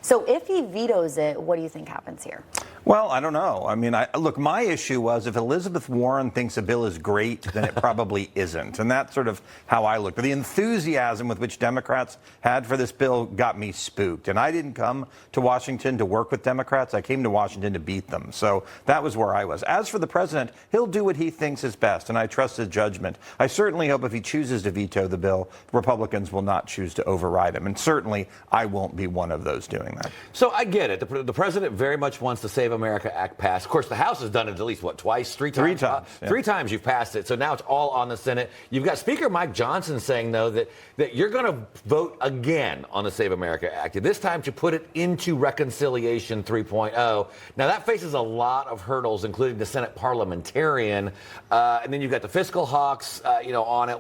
So if he vetoes it, what do you think happens here? Well, I don't know. I mean, look, my issue was if Elizabeth Warren thinks a bill is great, then it probably isn't. And that's sort of how I looked. The enthusiasm with which Democrats had for this bill got me spooked. And I didn't come to Washington to work with Democrats. I came to Washington to beat them. So that was where I was. As for the president, he'll do what he thinks is best, and I trust his judgment. I certainly hope if he chooses to veto the bill, Republicans will not choose to override him. And certainly I won't be one of those doing that. So I get it. The president very much wants the Save America Act passed. Of course, the House has done it at least, twice? Three times? Yeah. 3 times you've passed it. So now it's all on the Senate. You've got Speaker Mike Johnson saying, though, that you're going to vote again on the Save America Act, this time to put it into Reconciliation 3.0. Now, that faces a lot of hurdles, including the Senate parliamentarian. And then you've got the fiscal hawks, on it.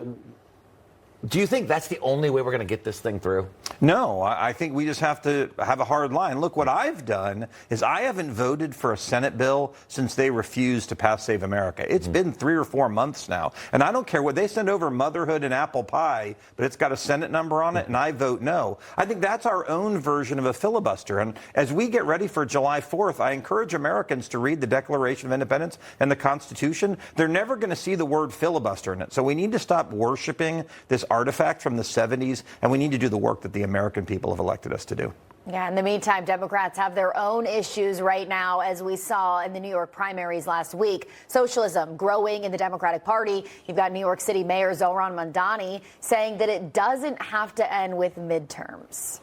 Do you think that's the only way we're going to get this thing through? No, I think we just have to have a hard line. Look, what I've done is I haven't voted for a Senate bill since they refused to pass Save America. It's been 3 or 4 months now. And I don't care what they send over, motherhood and apple pie, but it's got a Senate number on it, and I vote no. I think that's our own version of a filibuster. And as we get ready for July 4th, I encourage Americans to read the Declaration of Independence and the Constitution. They're never going to see the word filibuster in it. So we need to stop worshiping this artifact from the 70s, and we need to do the work that the American people have elected us to do. Yeah, in the meantime, Democrats have their own issues right now, as we saw in the New York primaries last week. Socialism growing in the Democratic Party. You've got New York City Mayor Zohran Mamdani saying that it doesn't have to end with midterms.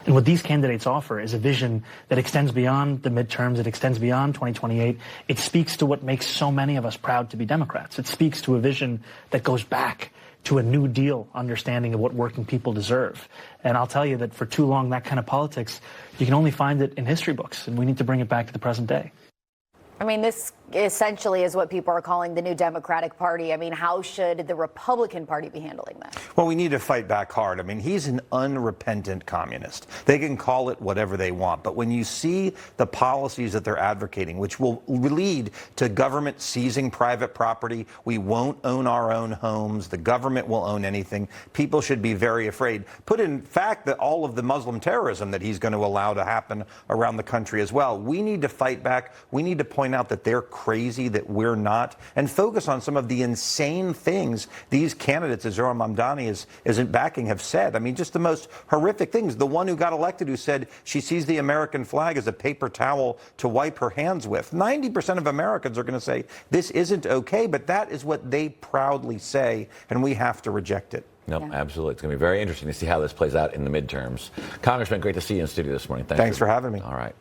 And what these candidates offer is a vision that extends beyond the midterms, it extends beyond 2028. It speaks to what makes so many of us proud to be Democrats. It speaks to a vision that goes back to a New Deal understanding of what working people deserve. And I'll tell you that for too long, that kind of politics, you can only find it in history books, and we need to bring it back to the present day. I mean, this essentially is what people are calling the new Democratic Party. I mean, how should the Republican Party be handling that? Well, we need to fight back hard. I mean, he's an unrepentant communist. They can call it whatever they want. But when you see the policies that they're advocating, which will lead to government seizing private property, we won't own our own homes, the government will own anything, people should be very afraid. Put in fact that all of the Muslim terrorism that he's going to allow to happen around the country as well. We need to fight back. We need to point out that they're crazy, that we're not, and focus on some of the insane things these candidates, as Zohran Mamdani isn't backing, have said. I mean, just the most horrific things. The one who got elected who said she sees the American flag as a paper towel to wipe her hands with. 90% of Americans are going to say this isn't okay, but that is what they proudly say, and we have to reject it. No, absolutely. It's going to be very interesting to see how this plays out in the midterms. Congressman, great to see you in studio this morning. Thanks for having me. All right.